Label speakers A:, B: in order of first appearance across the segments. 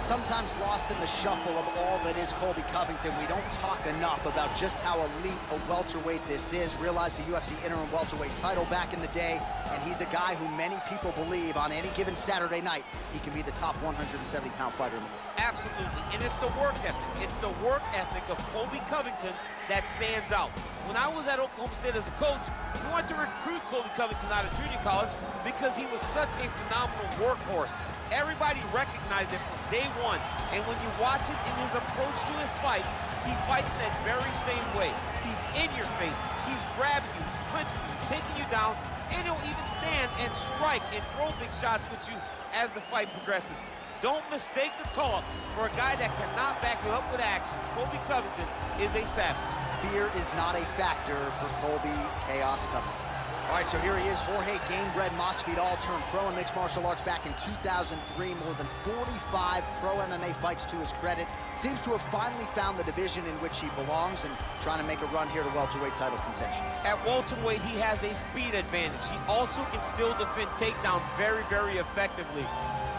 A: sometimes lost in the shuffle of all that is Colby Covington, we don't talk enough about just how elite a welterweight this is. Realized the UFC interim welterweight title back in the day, and he's a guy who many people believe on any given Saturday night, he can be the top 170-pound fighter in the world.
B: Absolutely, and it's the work ethic. It's the work ethic of Colby Covington that stands out. When I was at Oklahoma State as a coach, we wanted to recruit Colby Covington out of junior college because he was such a phenomenal workhorse. Everybody recognized it from day one, and when you watch it in his approach to his fights, he fights that very same way. He's in your face, he's grabbing you, he's punching you, he's taking you down, and he'll even stand and strike and throw big shots with you as the fight progresses. Don't mistake the talk for a guy that cannot back you up with actions. Colby Covington is a savage.
A: Fear is not a factor for Colby Chaos Covington. All right, so here he is, Jorge Gamebred Masvidal turned pro in mixed martial arts back in 2003. More than 45 pro MMA fights to his credit. Seems to have finally found the division in which he belongs and trying to make a run here to welterweight title contention.
B: At welterweight, he has a speed advantage. He also can still defend takedowns very, very effectively.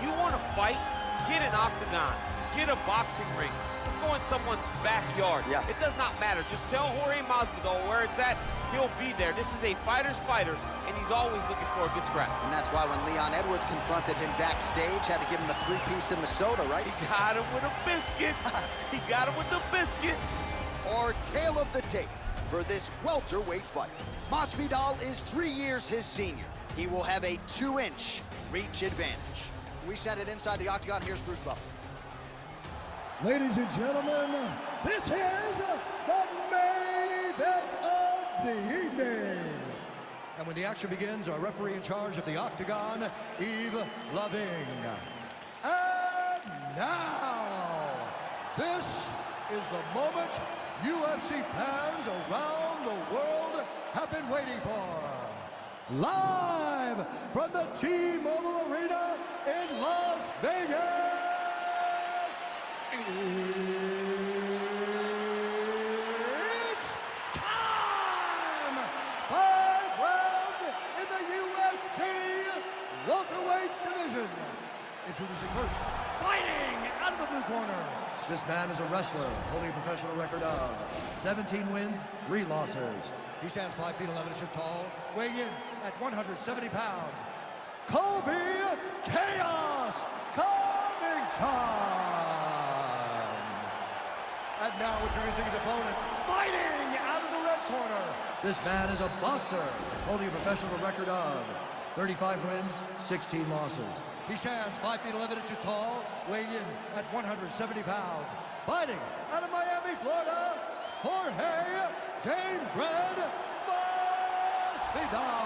B: You want to fight? Get an octagon. Get a boxing ring. Let's go in someone's backyard.
A: Yeah.
B: It does not matter. Just tell Jorge Masvidal where it's at. He'll be there. This is a fighter's fighter, and he's always looking for a good scrap.
A: And that's why when Leon Edwards confronted him backstage, had to give him the three-piece and the soda, right?
B: He got him with a biscuit. He got him with the biscuit.
A: Our tale of the tape for this welterweight fight. Masvidal is 3 years his senior. He will have a 2-inch reach advantage. We send it inside the octagon. Here's Bruce Buffer.
C: Ladies and gentlemen, this is the main event of the evening. And when the action begins, our referee in charge of the octagon, Yves Loving. And now, this is the moment UFC fans around the world have been waiting for. Live from the T-Mobile Arena in Las Vegas. It's time! 5 rounds in the UFC welterweight division. Introducing first, fighting out of the blue corner. This man is a wrestler, holding a professional record of 17 wins, 3 losses. He stands 5 feet 11 inches tall, weighing in at 170 pounds. Colby Chaos Covington! And now introducing his opponent, fighting out of the red corner. This man is a boxer, holding a professional record of 35 wins, 16 losses. He stands 5 feet 11 inches tall, weighing in at 170 pounds. Fighting out of Miami, Florida, Jorge Gamebred Masvidal.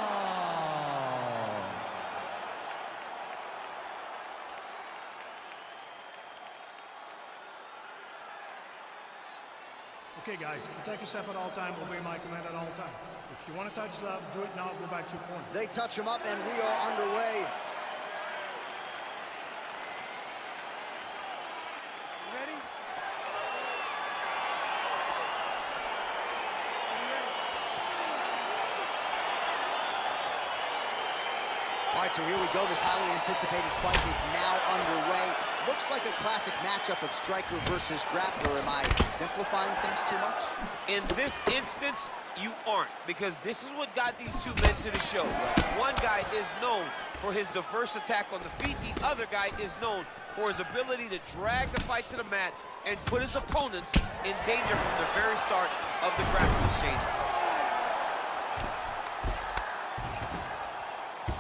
D: Okay, guys, protect yourself at all time, obey my command at all time. If you want to touch love, do it now, go back to your corner.
A: They touch him up, and we are underway.
D: Ready?
A: All right, so here we go. This highly anticipated fight is now underway. Looks like a classic matchup of striker versus grappler. Am I simplifying things too much?
B: In this instance, you aren't, because this is what got these two men to the show. One guy is known for his diverse attack on the feet. The other guy is known for his ability to drag the fight to the mat and put his opponents in danger from the very start of the grappling exchange.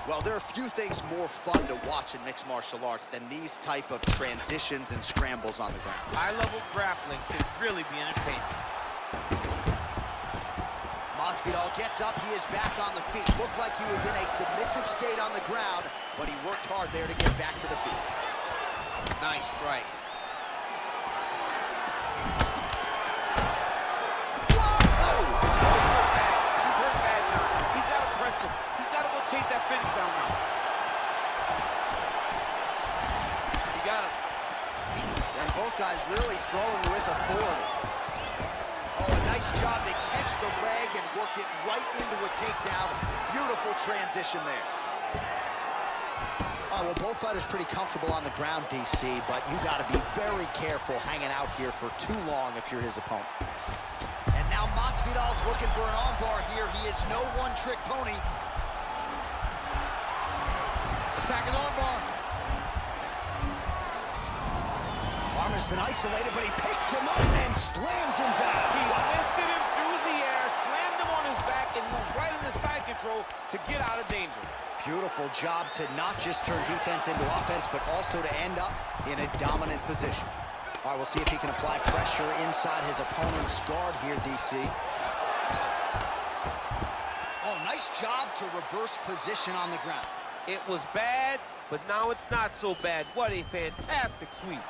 A: Well, there are few things more fun to watch in mixed martial arts than these type of transitions and scrambles on the ground.
B: High-level grappling can really be entertaining.
A: Masvidal gets up, he is back on the feet. Looked like he was in a submissive state on the ground, but he worked hard there to get back to the feet.
B: Nice strike. Chase that finish down now. He got him.
A: And both guys really throwing with authority. Oh, a nice job to catch the leg and work it right into a takedown. Beautiful transition there. Well, both fighters pretty comfortable on the ground, DC, but you got to be very careful hanging out here for too long if you're his opponent. And now Masvidal's looking for an armbar here. He is no one-trick pony.
B: Attacking armbar.
A: Farmer's been isolated, but he picks him up and slams him down.
B: He lifted him through the air, slammed him on his back, and moved right into side control to get out of danger.
A: Beautiful job to not just turn defense into offense, but also to end up in a dominant position. All right, we'll see if he can apply pressure inside his opponent's guard here, DC. Oh, nice job to reverse position on the ground.
B: It was bad, but now it's not so bad. What a fantastic sweep.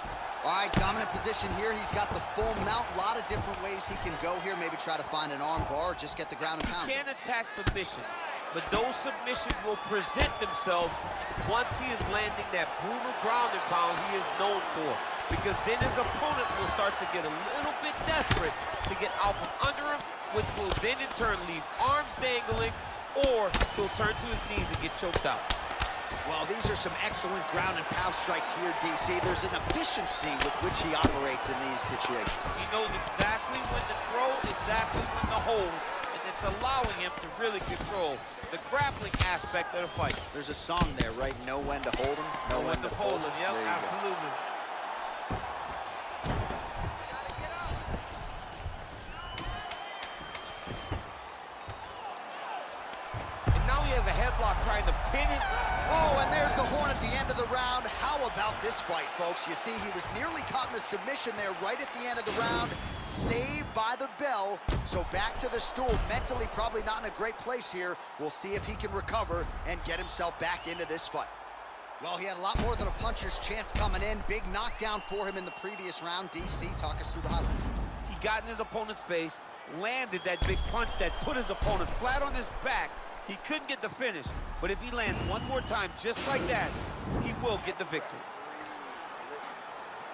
A: All right, dominant position here. He's got the full mount. A lot of different ways he can go here. Maybe try to find an arm bar or just get the ground and pound.
B: He can't attack submission, but those submissions will present themselves once he is landing that brutal ground and pound he is known for. Because then his opponent will start to get a little bit desperate to get out from under him, which will then in turn leave arms dangling, or he'll turn to his knees and get choked out.
A: Well, these are some excellent ground and pound strikes here, DC. There's an efficiency with which he operates in these situations.
B: He knows exactly when to throw, exactly when to hold, and it's allowing him to really control the grappling aspect of the fight.
A: There's a song there, right? Know when to hold him,
B: know when to fold him. Yep, absolutely. A headlock trying to pin it.
A: Oh, and there's the horn at the end of the round. How about this fight, folks? You see, he was nearly caught in a submission there right at the end of the round. Saved by the bell. So back to the stool. Mentally probably not in a great place here. We'll see if he can recover and get himself back into this fight. Well, he had a lot more than a puncher's chance coming in. Big knockdown for him in the previous round. DC, talk us through the highlight.
B: He got in his opponent's face, landed that big punch that put his opponent flat on his back. He couldn't get the finish, but if he lands one more time just like that, he will get the victory.
A: Listen,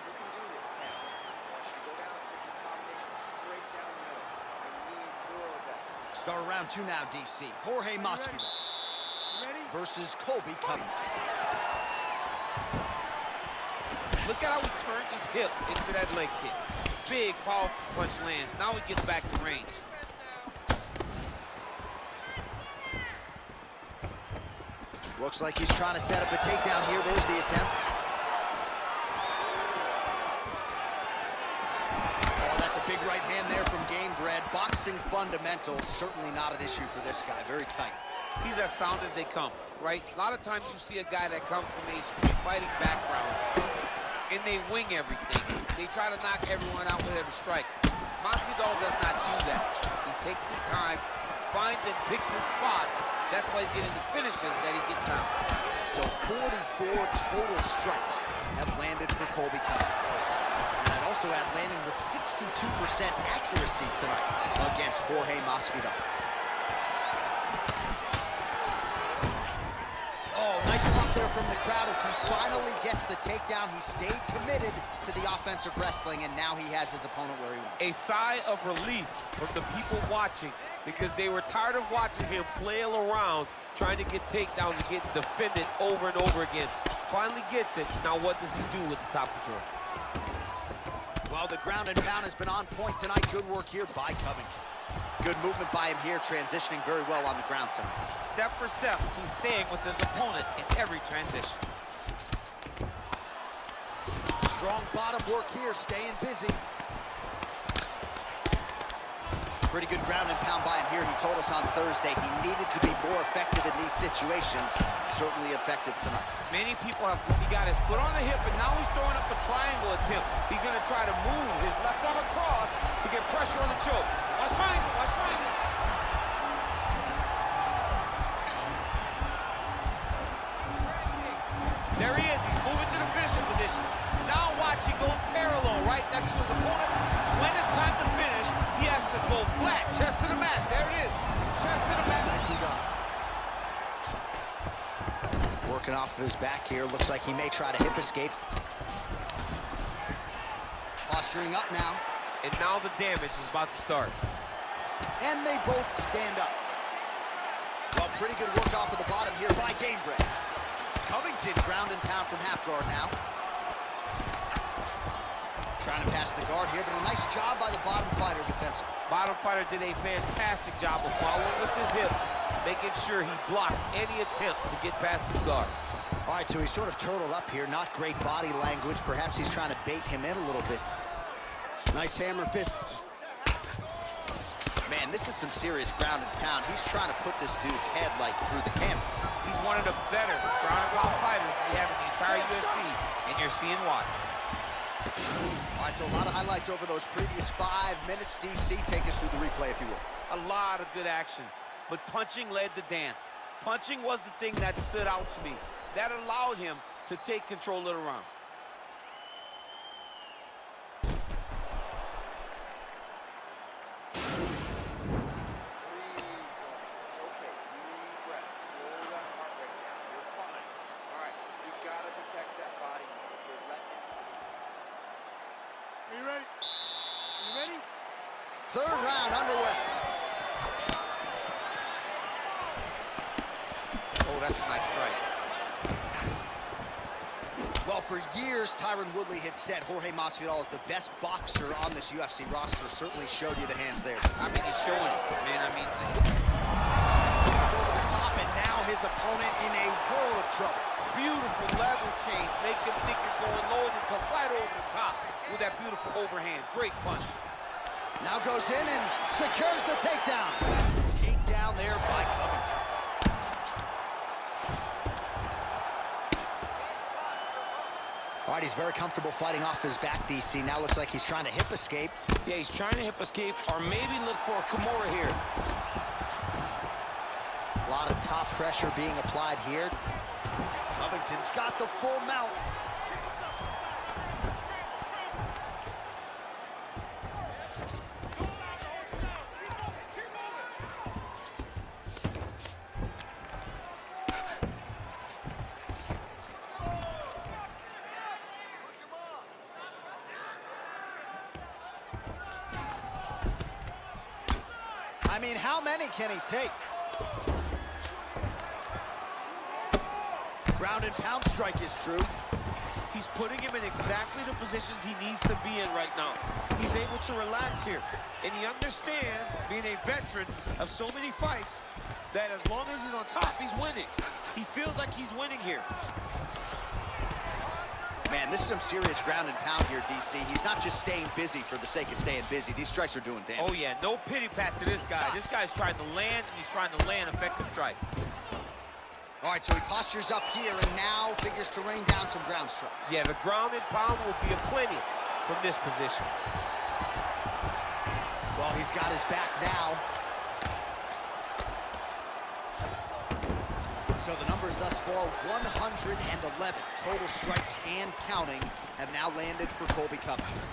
A: you can do this now. I want you to go down and put your combination straight down the middle. I need more of that. Start round two now, DC. Jorge Masvidal versus Colby Covington.
B: Look at how he turns his hip into that leg kick. Big, powerful punch lands. Now he gets back to range.
A: Looks like he's trying to set up a takedown here. There's the attempt. Oh, that's a big right hand there from Gamebred. Boxing fundamentals, certainly not an issue for this guy. Very tight.
B: He's as sound as they come, right? A lot of times you see a guy that comes from a street fighting background, and they wing everything. They try to knock everyone out with every strike. Masvidal does not do that. He takes his time, finds and picks his spots. That's why he's getting the finishes that he gets down.
A: So 44 total strikes have landed for Colby Covington. And I'd also add landing with 62% accuracy tonight against Jorge Masvidal. Oh, nice pop there from the crowd as he finally gets the takedown. He stayed committed to the offensive wrestling, and now he has his opponent where he wants.
B: A sigh of relief from the people watching, because they were tired of watching him flail around trying to get takedowns and get defended over and over again. Finally gets it. Now what does he do with the top control?
A: Well, the ground and pound has been on point tonight. Good work here by Covington. Good movement by him here, transitioning very well on the ground tonight.
B: Step for step, he's staying with his opponent in every transition.
A: Strong bottom work here, staying busy. Pretty good ground and pound by him here. He told us on Thursday he needed to be more effective in these situations. Certainly effective tonight.
B: Many people have, he got his foot on the hip, and now he's throwing up a triangle attempt. He's gonna try to move his left arm across to get pressure on the choke. Watch triangle, watch triangle. There he is, he's moving to the finishing position. Now watch, he goes parallel right next to his opponent. When it's time to finish, he has to go flat, chest to the mat. There it is, chest to the mat.
A: Nicely done. Working off of his back here. Looks like he may try to hip escape. Posturing up now.
B: And now the damage is about to start.
A: And they both stand up. Well, pretty good work off of the bottom here by Gamebred. Covington ground and pound from half guard now. Trying to pass the guard here, but a nice job by the bottom fighter defensively.
B: Bottom fighter did a fantastic job of following with his hips, making sure he blocked any attempt to get past his guard.
A: All right, so he's sort of turtled up here. Not great body language. Perhaps he's trying to bait him in a little bit. Nice hammer fist. Man, this is some serious ground and pound. He's trying to put this dude's head, like, through the canvas.
B: He's one of the better ground and pound fighters we have in the entire UFC, and you're seeing why.
A: All right, so a lot of highlights over those previous 5 minutes. DC, take us through the replay, if you will.
B: A lot of good action, but punching led the dance. Punching was the thing that stood out to me. That allowed him to take control of the round.
E: It's okay. Deep breaths. Slow that heart rate down. You're fine. All right. You've got to protect that body. You're letting it.
D: Are you ready? Are you ready?
A: Third round underway.
B: Oh, that's a nice strike.
A: Well, for years, Tyron Woodley had said Jorge Masvidal is the best boxer on this UFC roster. Certainly showed you the hands there.
B: I mean, he's showing it, man. I mean,
A: Over the top, and now his opponent in a world of trouble.
B: beautiful level change. Make him think you're going low and you come right over the top with that beautiful overhand. Great punch.
A: Now goes in and secures the takedown. Takedown there by Covington. All right, he's very comfortable fighting off his back, DC. Now looks like he's trying to hip escape.
B: Yeah, he's trying to hip escape or maybe look for a Kimura here.
A: A lot of top pressure being applied here. Covington's got the full mount. I mean, how many can he take? Ground and pound strike is true.
B: He's putting him in exactly the positions he needs to be in right now. He's able to relax here. And he understands, being a veteran of so many fights, that as long as he's on top, he's winning. He feels like he's winning here.
A: Man, this is some serious ground and pound here, DC. He's not just staying busy for the sake of staying busy. These strikes are doing damage.
B: Oh, yeah, no pity pat to this guy. This guy's trying to land, and he's trying to land effective strikes.
A: All right, so he postures up here and now figures to rain down some ground strikes.
B: Yeah, the ground and pound will be aplenty from this position.
A: Well, he's got his back now. So the numbers thus far, 111 total strikes and counting have now landed for Colby Covington.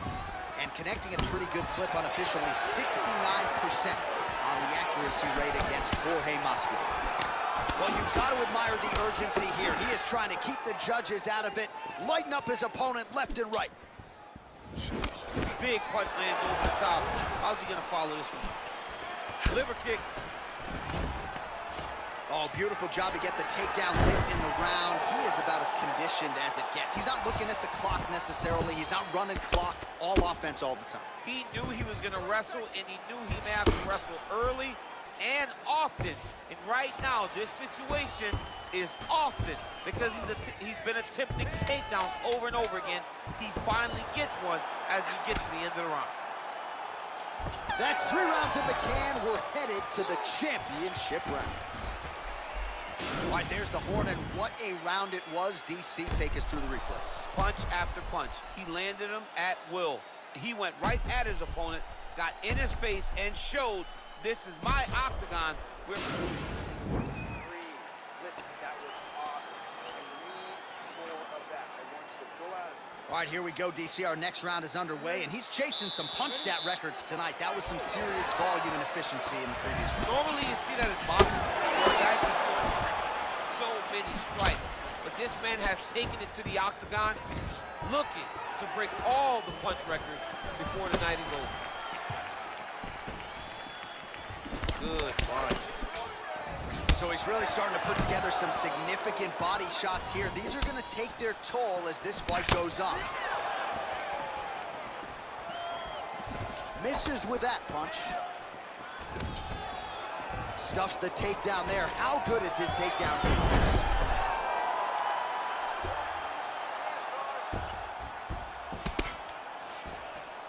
A: And connecting at a pretty good clip unofficially, 69% on the accuracy rate against Jorge Masvidal. Well, you've got to admire the urgency here. He is trying to keep the judges out of it, lighten up his opponent left and right.
B: Big punch lands over the top. How's he going to follow this one? Liver kick.
A: Oh, beautiful job to get the takedown late in the round. He is about as conditioned as it gets. He's not looking at the clock necessarily. He's not running clock, all offense all the time.
B: He knew he was going to wrestle, and he knew he may have to wrestle early and often. And right now, this situation is often because he's been attempting takedowns over and over again. He finally gets one as he gets to the end of the round.
A: That's 3 rounds in the can. We're headed to the championship rounds. All right, there's the horn, and what a round it was. DC, take us through the replays.
B: Punch after punch. He landed him at will. He went right at his opponent, got in his face, and showed this is my octagon.
E: Breathe. Listen, that was awesome. I need more of that. I want you to go out of it.
A: All right, here we go, DC. Our next round is underway, and he's chasing some punch stat records tonight. That was some serious volume and efficiency in the previous round.
B: Normally you see that as boxing. Guys just throwing so many strikes. But this man has taken it to the octagon, looking to break all the punch records before the night is over. Good punch.
A: So he's really starting to put together some significant body shots here. These are going to take their toll as this fight goes on. Misses with that punch. Stuffs the takedown there. How good is his takedown defense?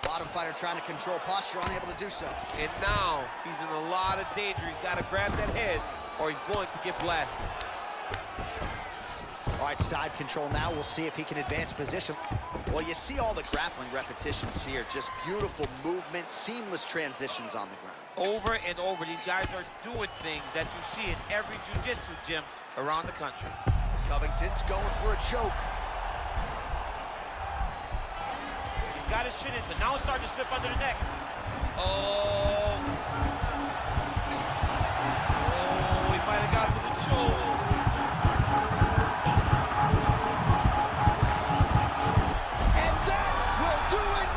A: Bottom fighter trying to control posture, unable to do so.
B: And now he's in a lot of danger. He's got to grab that head or he's going to get blasted.
A: All right, side control now. We'll see if he can advance position. Well, you see all the grappling repetitions here. Just beautiful movement, seamless transitions on the ground.
B: Over and over, these guys are doing things that you see in every jiu-jitsu gym around the country.
A: Covington's going for a choke.
B: He's got his chin in, but now it's starting to slip under the neck. Oh, he might have got him with a choke.
A: And that will do it.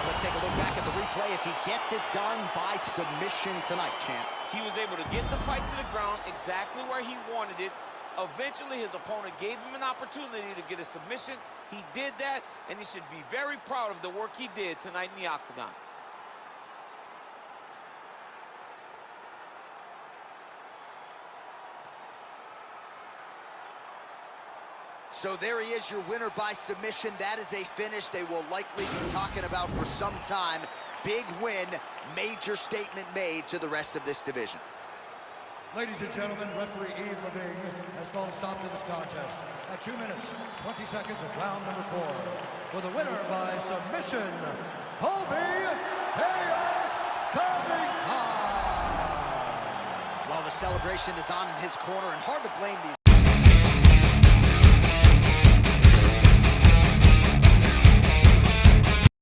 A: Let's take a look back at the replay as he gets it done by submission tonight, champ.
B: He was able to get the fight to the ground exactly where he wanted it. Eventually, his opponent gave him an opportunity to get a submission. He did that, and he should be very proud of the work he did tonight in the octagon.
A: So there he is, your winner by submission. That is a finish they will likely be talking about for some time. Big win, major statement made to the rest of this division.
C: Ladies and gentlemen, referee Yves Levine has called a stop to this contest at 2 minutes, 20 seconds of round number 4. For the winner by submission, Colby Covington.
A: Well, the celebration is on in his corner, and hard to blame these